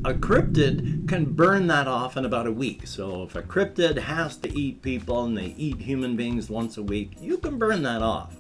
A cryptid can burn that off in about a week. So if a cryptid has to eat people and they eat human beings once a week, you can burn that off.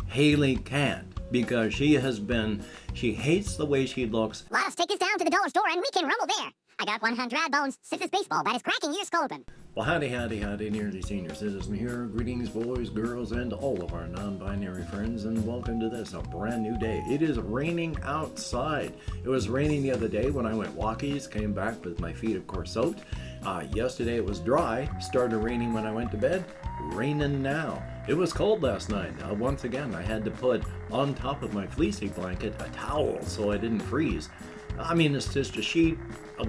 Haley can't, because she hates the way she looks. Labas, take us down to the dollar store and we can rumble there. I got 100 bones, since it's baseball that is cracking your skull open. Well, howdy, nearly senior citizen here. Greetings, boys, girls, and all of our non-binary friends, and welcome to this, a brand new day. It is raining outside. It was raining the other day when I went walkies, came back with my feet, of course, soaked. Yesterday it was dry, started raining when I went to bed, raining now. It was cold last night. Once again, I had to put on top of my fleecy blanket a towel so I didn't freeze. I mean, it's just a sheet,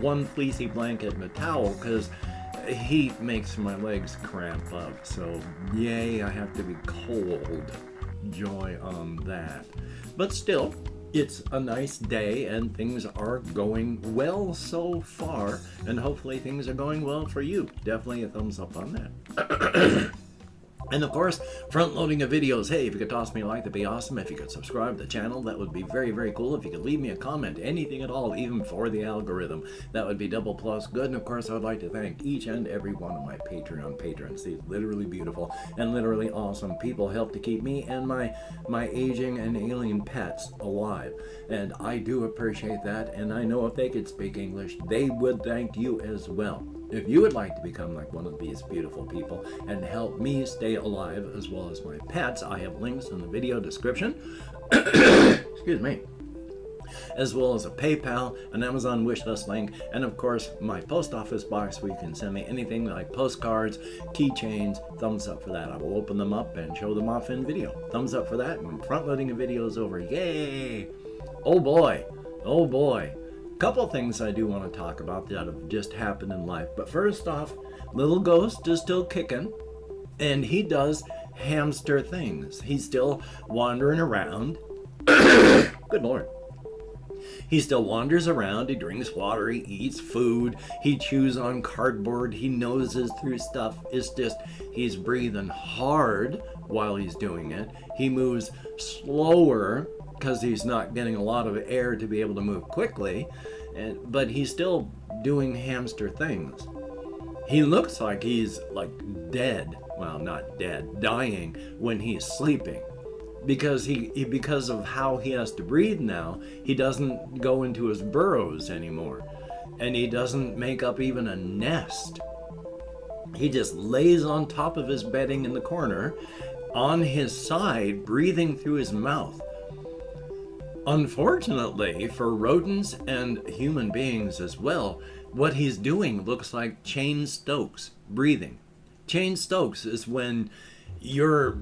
one fleecy blanket, and a towel, because heat makes my legs cramp up. So, yay, I have to be cold. Joy on that. But still, it's a nice day, and things are going well so far, and hopefully things are going well for you. Definitely a thumbs up on that. And of course, front-loading of videos. Hey, if you could toss me a like, that'd be awesome. If you could subscribe to the channel, that would be very, very cool. If you could leave me a comment, anything at all, even for the algorithm, that would be double plus good. And of course, I would like to thank each and every one of my Patreon patrons. These literally beautiful and literally awesome people help to keep me and my aging and alien pets alive. And I do appreciate that. And I know if they could speak English, they would thank you as well. If you would like to become like one of these beautiful people and help me stay alive as well as my pets, I have links in the video description. Excuse me. As well as a PayPal, an Amazon wishlist link, and of course my post office box where you can send me anything like postcards, keychains. Thumbs up for that. I will open them up and show them off in video. Thumbs up for that, and front loading of videos over. Yay! Oh boy. Oh boy. Couple things I do want to talk about that have just happened in life. But first off, little ghost is still kicking, and he does hamster things. He's still wandering around. Good Lord. He still wanders around. He drinks water. He eats food. He chews on cardboard. He noses through stuff. It's just, he's breathing hard while he's doing it. He moves slower because he's not getting a lot of air to be able to move quickly, but he's still doing hamster things. He looks like he's like dead. Well, not dead, dying when he's sleeping, because because of how he has to breathe now. He doesn't go into his burrows anymore, and he doesn't make up even a nest. He just lays on top of his bedding in the corner, on his side, breathing through his mouth. Unfortunately, for rodents and human beings as well, what he's doing looks like Chain Stokes breathing. Chain Stokes is when you're,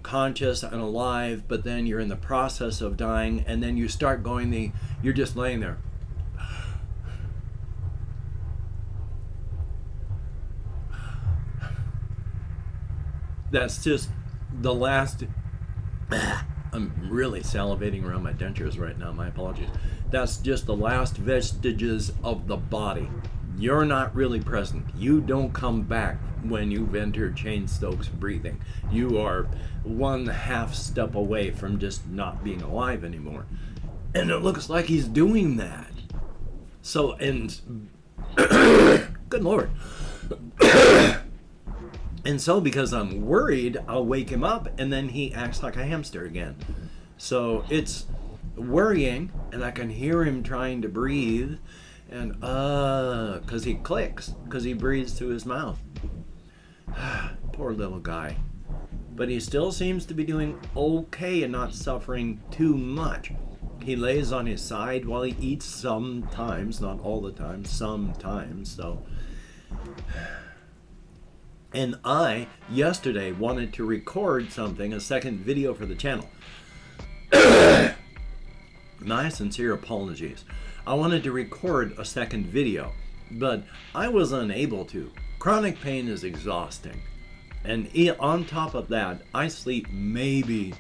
conscious and alive, but then you're in the process of dying, and then you start going you're just laying there. That's just the last... I'm really salivating around my dentures right now. My apologies. That's just the last vestiges of the body. You're not really present. You don't come back when you've entered Chain Stokes breathing. You are one half step away from just not being alive anymore. And it looks like he's doing that. So, and... Good Lord. And so, because I'm worried, I'll wake him up, and then he acts like a hamster again. So it's worrying, and I can hear him trying to breathe, and because he clicks, because he breathes through his mouth. Poor little guy. But he still seems to be doing okay and not suffering too much. He lays on his side while he eats sometimes, not all the time, sometimes, so... And I, yesterday, wanted to record something, a second video for the channel. My sincere apologies. I wanted to record a second video, but I was unable to. Chronic pain is exhausting. And on top of that, I sleep maybe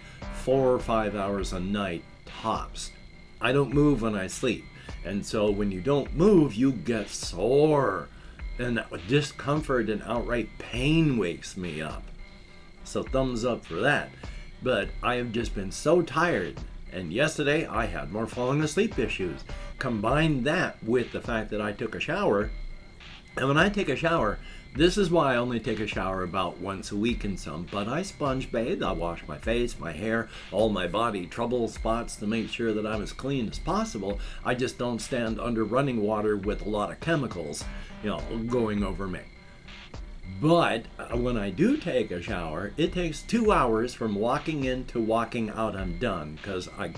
4 or 5 hours a night, tops. I don't move when I sleep. And so when you don't move, you get sore. And discomfort and outright pain wakes me up. So thumbs up for that. But I have just been so tired And yesterday I had more falling asleep issues. Combine that with the fact that I took a shower. And when I take a shower, this is why I only take a shower about once a week and some, but I sponge bathe, I wash my face, my hair, all my body trouble spots to make sure that I'm as clean as possible. I just don't stand under running water with a lot of chemicals, going over me. But when I do take a shower, it takes 2 hours from walking in to walking out. I'm done, because I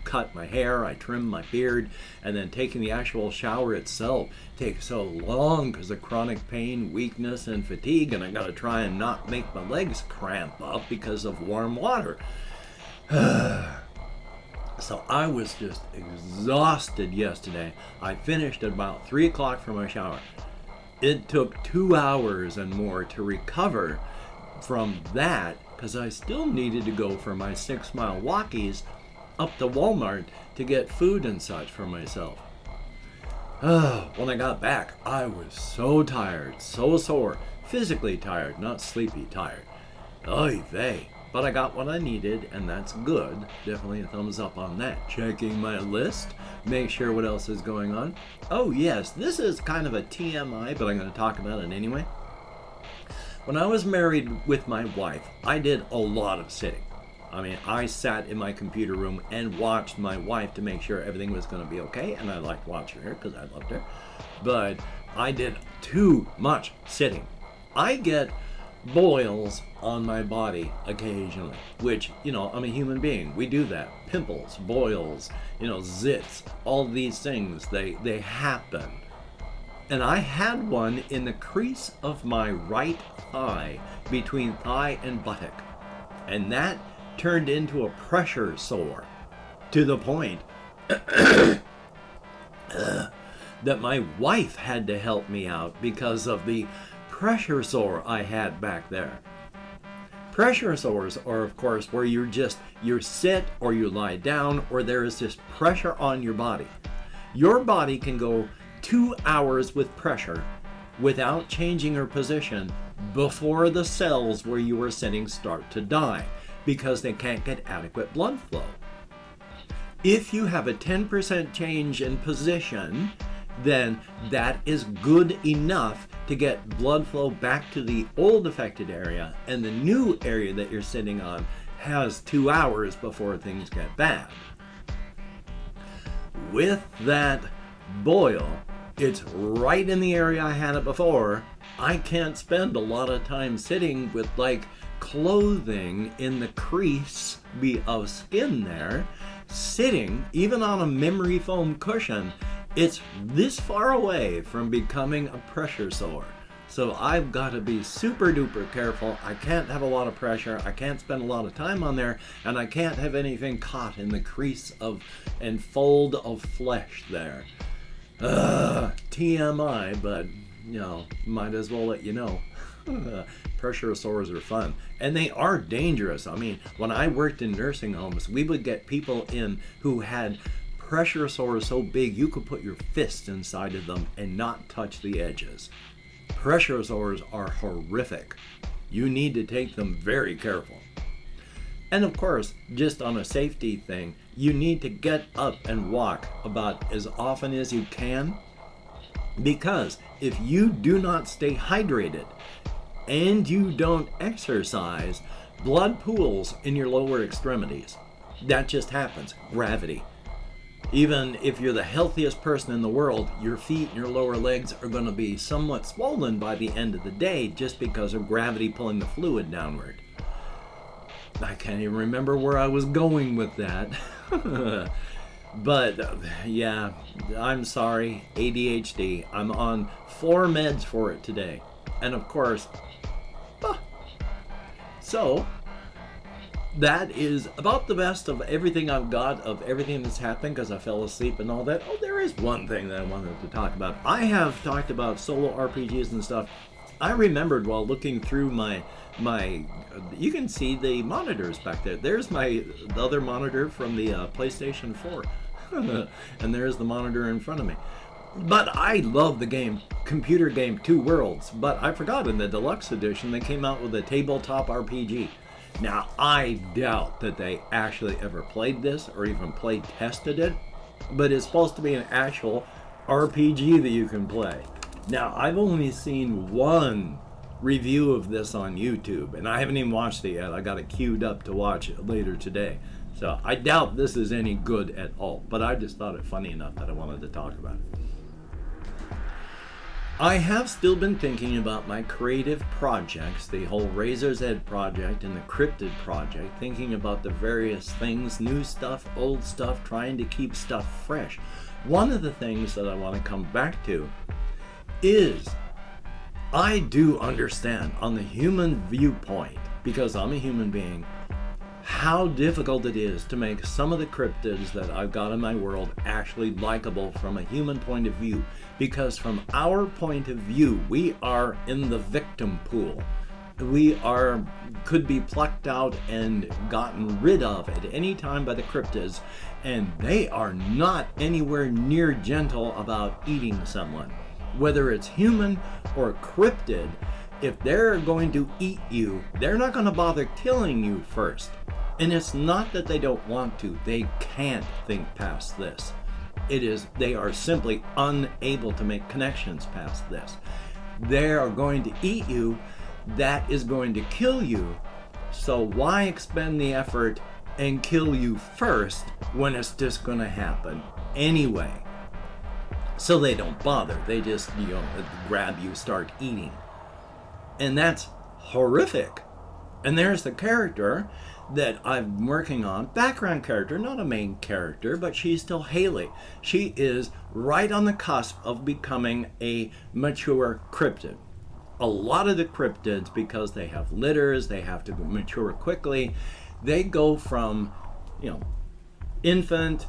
cut my hair, I trim my beard, and then taking the actual shower itself takes so long because of chronic pain, weakness, and fatigue, and I gotta try and not make my legs cramp up because of warm water. So I was just exhausted yesterday. I finished at about 3 o'clock for my shower. It took 2 hours and more to recover from that because I still needed to go for my 6-mile walkies up to Walmart to get food and such for myself. When I got back, I was so tired, so sore, physically tired, not sleepy tired. Oy vey. But I got what I needed, and that's good. Definitely a thumbs up on that. Checking my list, make sure what else is going on. Oh yes, this is kind of a TMI, but I'm going to talk about it anyway. When I was married with my wife, I did a lot of sitting. I mean, I sat in my computer room and watched my wife to make sure everything was going to be okay, and I liked watching her because I loved her. But I did too much sitting. I get boils on my body occasionally, which, I'm a human being. We do that. Pimples, boils, zits, all these things, they happen. And I had one in the crease of my right thigh, between thigh and buttock. And that turned into a pressure sore to the point that my wife had to help me out because of the pressure sore I had back there. Pressure sores are, of course, where you sit or you lie down or there is this pressure on your body. Your body can go 2 hours with pressure without changing your position before the cells where you were sitting start to die, because they can't get adequate blood flow. If you have a 10% change in position, then that is good enough to get blood flow back to the old affected area, and the new area that you're sitting on has 2 hours before things get bad. With that boil, it's right in the area I had it before. I can't spend a lot of time sitting with clothing in the crease of skin there, sitting even on a memory foam cushion. It's this far away from becoming a pressure sore. So I've got to be super duper careful. I can't have a lot of pressure. I can't spend a lot of time on there, and I can't have anything caught in the crease and fold of flesh there. TMI, but might as well let you know. Pressure sores are fun, and they are dangerous. I mean, when I worked in nursing homes, we would get people in who had pressure sores so big you could put your fist inside of them and not touch the edges. Pressure sores are horrific. You need to take them very careful. And of course, just on a safety thing, you need to get up and walk about as often as you can, because if you do not stay hydrated and you don't exercise, blood pools in your lower extremities. That just happens. Gravity. Even if you're the healthiest person in the world, your feet and your lower legs are going to be somewhat swollen by the end of the day just because of gravity pulling the fluid downward. I can't even remember where I was going with that. But yeah, I'm sorry, ADHD. I'm on 4 meds for it today. And of course, so that is about the best of everything I've got, of everything that's happened, because I fell asleep and all that. Oh, there is one thing that I wanted to talk about. I have talked about solo RPGs and stuff. I remembered while looking through my you can see the monitors back there. There's the other monitor from the PlayStation 4. And there's the monitor in front of me. But I love the game, computer game Two Worlds. But I forgot, in the deluxe edition, they came out with a tabletop RPG. Now, I doubt that they actually ever played this or even play tested it, but it's supposed to be an actual RPG that you can play. Now, I've only seen one review of this on YouTube, and I haven't even watched it yet. I got it queued up to watch it later today. So I doubt this is any good at all, but I just thought it funny enough that I wanted to talk about it. I have still been thinking about my creative projects, the whole Razor's Edge project and the Cryptid project, thinking about the various things, new stuff, old stuff, trying to keep stuff fresh. One of the things that I want to come back to is I do understand on the human viewpoint, because I'm a human being, how difficult it is to make some of the cryptids that I've got in my world actually likable from a human point of view. Because from our point of view, we are in the victim pool. We could be plucked out and gotten rid of at any time by the cryptids, and they are not anywhere near gentle about eating someone. Whether it's human or cryptid, if they're going to eat you, they're not going to bother killing you first. And it's not that they don't want to, they can't think past this. It is, they are simply unable to make connections past this. They are going to eat you, that is going to kill you. So why expend the effort and kill you first when it's just going to happen anyway? So they don't bother, they just, grab you, start eating. And that's horrific. And there's the character that I'm working on, background character, not a main character, but she's still Haley. She is right on the cusp of becoming a mature cryptid. A lot of the cryptids, because they have litters, they have to mature quickly, they go from, infant,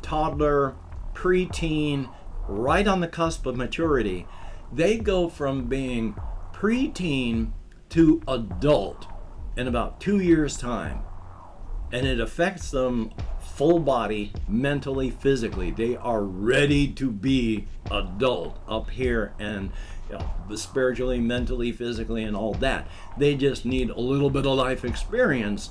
toddler, preteen, right on the cusp of maturity. They go from being preteen to adult in about 2 years' time, and it affects them full body, mentally, physically. They are ready to be adult up here, and spiritually, mentally, physically, and all that. They just need a little bit of life experience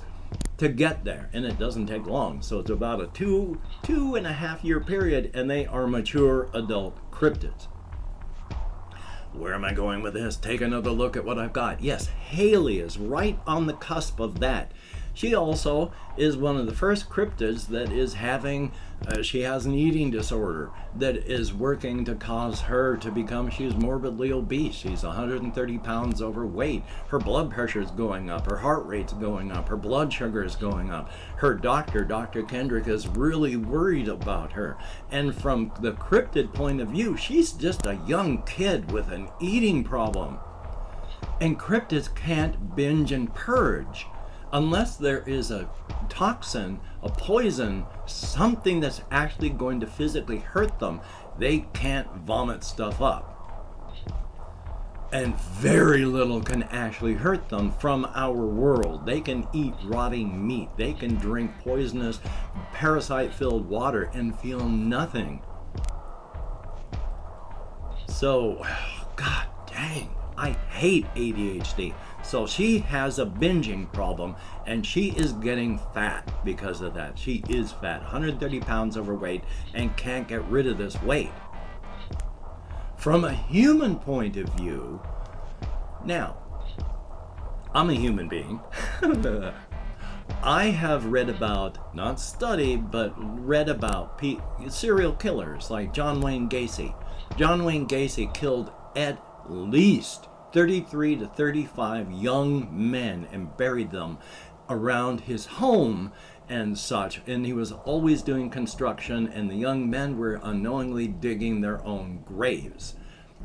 to get there, and it doesn't take long. So it's about a two and a half year period, and they are mature adult cryptids. Where am I going with this? Take another look at what I've got. Yes, Haley is right on the cusp of that. She also is one of the first cryptids that is having, she has an eating disorder that is working to cause her to become, she's morbidly obese. She's 130 pounds overweight. Her blood pressure is going up. Her heart rate's going up. Her blood sugar is going up. Her doctor, Dr. Kendrick, is really worried about her. And from the cryptid point of view, she's just a young kid with an eating problem. And cryptids can't binge and purge unless there is a toxin, a poison, something that's actually going to physically hurt them. They can't vomit stuff up. And very little can actually hurt them from our world. They can eat rotting meat. They can drink poisonous, parasite-filled water and feel nothing. So, God dang, I hate ADHD. So she has a binging problem, and she is getting fat because of that. She is fat, 130 pounds overweight, and can't get rid of this weight. From a human point of view, now, I'm a human being. I have read about, not studied, but read about serial killers like John Wayne Gacy. John Wayne Gacy killed at least 33 to 35 young men and buried them around his home and such. And he was always doing construction, and the young men were unknowingly digging their own graves.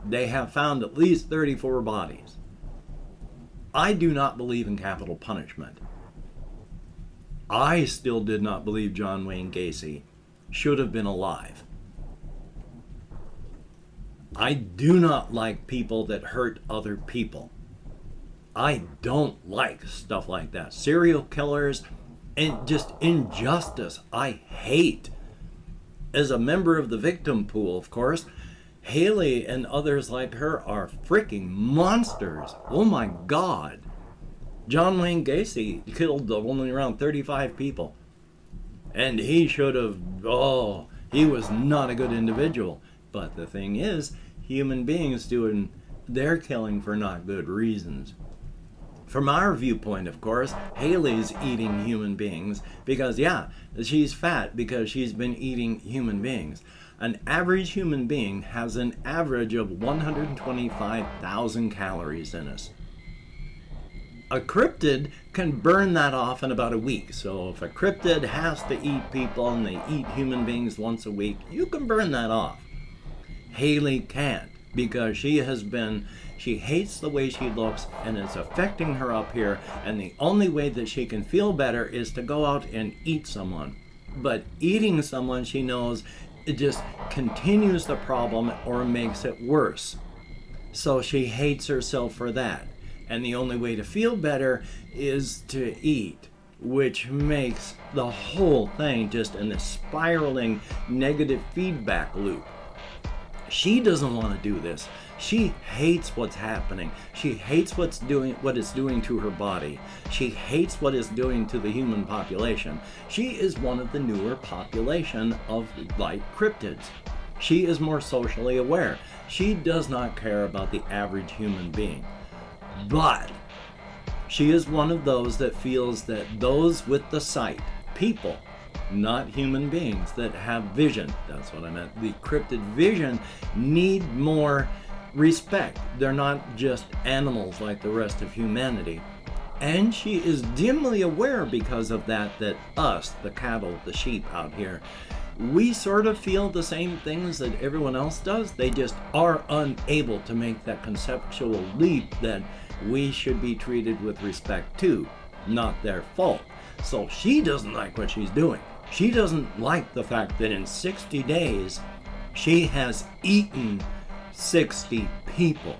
They have found at least 34 bodies. I do not believe in capital punishment. I still did not believe John Wayne Gacy should have been alive. I do not like people that hurt other people. I don't like stuff like that. Serial killers and just injustice, I hate. As a member of the victim pool, of course, Haley and others like her are freaking monsters. Oh my God. John Wayne Gacy killed only around 35 people. And he should have, he was not a good individual. But the thing is, human beings doing their killing for not good reasons. From our viewpoint, of course, Haley's eating human beings because, yeah, she's fat because she's been eating human beings. An average human being has an average of 125,000 calories in us. A cryptid can burn that off in about a week. So if a cryptid has to eat people and they eat human beings once a week, you can burn that off. Haley can't because she hates the way she looks and it's affecting her up here, and the only way that she can feel better is to go out and eat someone. But eating someone, she knows, it just continues the problem or makes it worse. So she hates herself for that. And the only way to feel better is to eat, which makes the whole thing just in a spiraling negative feedback loop. She doesn't want to do this. She hates what's happening. She hates what it's doing to her body. She hates what it's doing to the human population. She is one of the newer population of like cryptids. She is more socially aware. She does not care about the average human being. But she is one of those that feels that those with the sight, people, not human beings that have vision, that's what I meant, the cryptid vision, need more respect. They're not just animals like the rest of humanity. And she is dimly aware because of that us, the cattle, the sheep out here, we sort of feel the same things that everyone else does. They just are unable to make that conceptual leap that we should be treated with respect too. Not their fault. So she doesn't like what she's doing. She doesn't like the fact that in 60 days, she has eaten 60 people.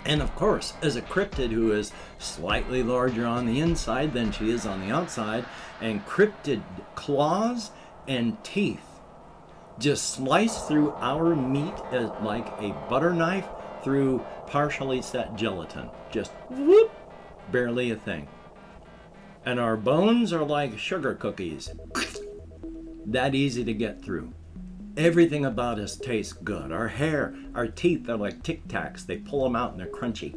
And of course, as a cryptid who is slightly larger on the inside than she is on the outside, and cryptid claws and teeth just slice through our meat as like a butter knife through partially set gelatin. Just whoop, barely a thing. And our bones are like sugar cookies. That easy to get through. Everything about us tastes good. Our hair, our teeth are like Tic Tacs. They pull them out and they're crunchy.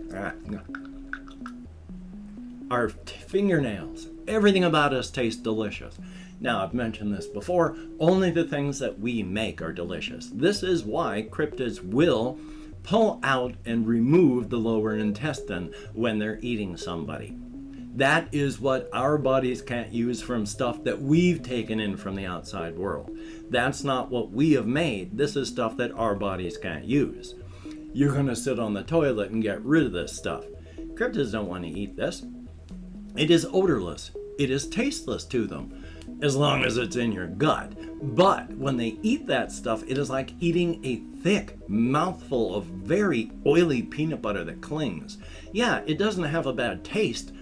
Our fingernails, everything about us tastes delicious. Now, I've mentioned this before, only the things that we make are delicious. This is why cryptids will pull out and remove the lower intestine when they're eating somebody. That is what our bodies can't use from stuff that we've taken in from the outside world. That's not what we have made. This is stuff that our bodies can't use. You're going to sit on the toilet and get rid of this stuff. Cryptids don't want to eat this. It is odorless. It is tasteless to them, as long as it's in your gut. But when they eat that stuff, it is like eating a thick mouthful of very oily peanut butter that clings. Yeah, it doesn't have a bad taste,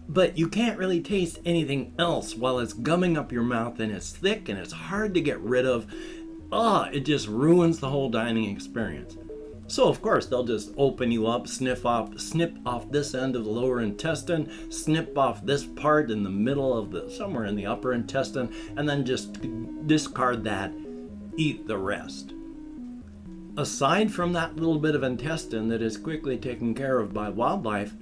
but you can't really taste anything else while it's gumming up your mouth, and it's thick and it's hard to get rid of. It just ruins the whole dining experience. So of course they'll just open you up, snip off this end of the lower intestine, snip off this part in the middle of somewhere in the upper intestine, and then just discard that, eat the rest. Aside from that little bit of intestine that is quickly taken care of by wildlife,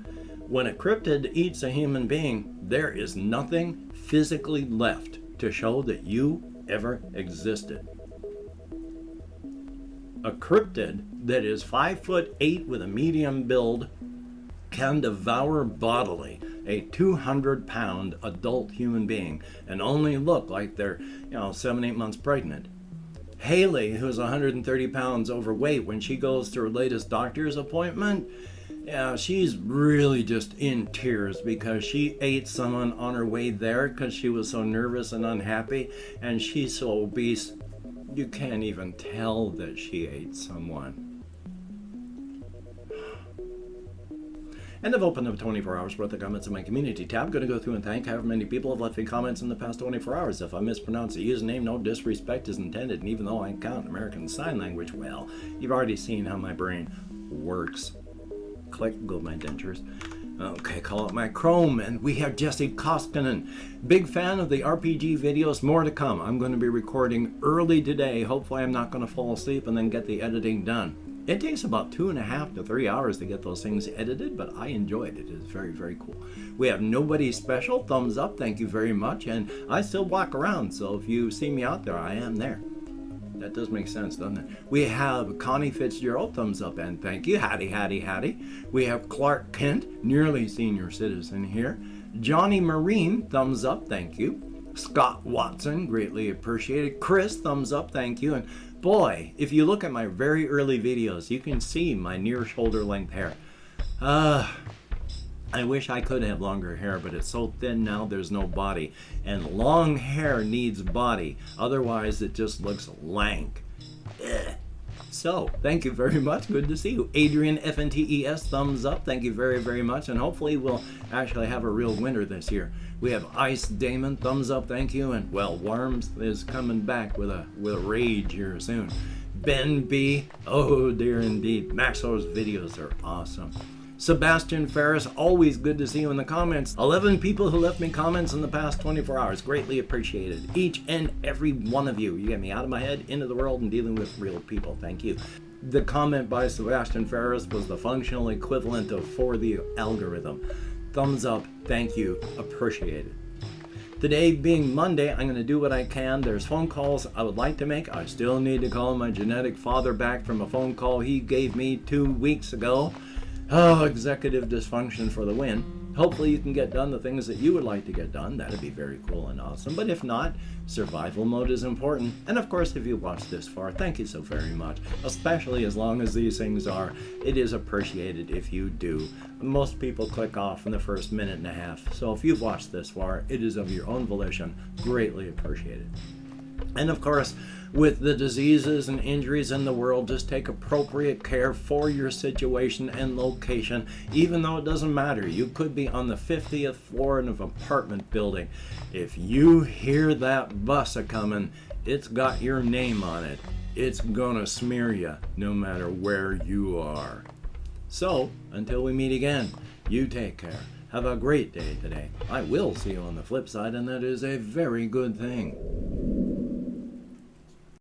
when a cryptid eats a human being, there is nothing physically left to show that you ever existed. A cryptid that is 5'8" with a medium build can devour bodily a 200-pound adult human being and only look like they're 7-8 months pregnant. Haley, who's 130 pounds overweight, when she goes to her latest doctor's appointment, she's really just in tears because she ate someone on her way there because she was so nervous and unhappy, and she's so obese you can't even tell that she ate someone. And I've opened up 24 hours worth of comments in my community tab. I'm going to go through and thank however many people have left me comments in the past 24 hours. If I mispronounce the username, no disrespect is intended. And even though I count American Sign Language, well, you've already seen how my brain works. Click, go my dentures. Okay, call it my Chrome. And we have Jesse Koskinen. Big fan of the RPG videos. More to come. I'm going to be recording early today. Hopefully I'm not going to fall asleep and then get the editing done. It takes about 2.5 to 3 hours to get those things edited, but I enjoyed it. It's very, very cool. We have Nobody Special. Thumbs up. Thank you very much. And I still walk around, so if you see me out there, I am there. That does make sense, doesn't it? We have Connie Fitzgerald, thumbs up and thank you. Hattie. We have Clark Kent, nearly senior citizen here. Johnny Marine, thumbs up, thank you. Scott Watson, greatly appreciated. Chris, thumbs up, thank you. And boy, if you look at my very early videos, you can see my near shoulder length hair. I wish I could have longer hair, but it's so thin now there's no body. And long hair needs body. Otherwise, it just looks lank. Ugh. So, thank you very much. Good to see you. Adrian FNTES, thumbs up. Thank you very, very much. And hopefully we'll actually have a real winter this year. We have Ice Damon, thumbs up, thank you. And, well, Worms is coming back with a rage here soon. Ben B, oh dear indeed. Maxo's videos are awesome. Sebastian Ferris, always good to see you in the comments. 11 people who left me comments in the past 24 hours. Greatly appreciated. Each and every one of you. You get me out of my head, into the world, and dealing with real people. Thank you. The comment by Sebastian Ferris was the functional equivalent of for the algorithm. Thumbs up. Thank you. Appreciate it. Today being Monday, I'm going to do what I can. There's phone calls I would like to make. I still need to call my genetic father back from a phone call he gave me 2 weeks ago. Oh, executive dysfunction for the win. Hopefully you can get done the things that you would like to get done. That'd be very cool and awesome. But if not, survival mode is important. And of course, if you watched this far, thank you so very much. Especially as long as these things are, it is appreciated if you do. Most people click off in the first minute and a half. So if you've watched this far, it is of your own volition. Greatly appreciated. And of course, with the diseases and injuries in the world, just take appropriate care for your situation and location, even though it doesn't matter. You could be on the 50th floor of an apartment building. If you hear that bus a-coming, it's got your name on it. It's gonna smear you, no matter where you are. So, until we meet again, you take care. Have a great day today. I will see you on the flip side, and that is a very good thing.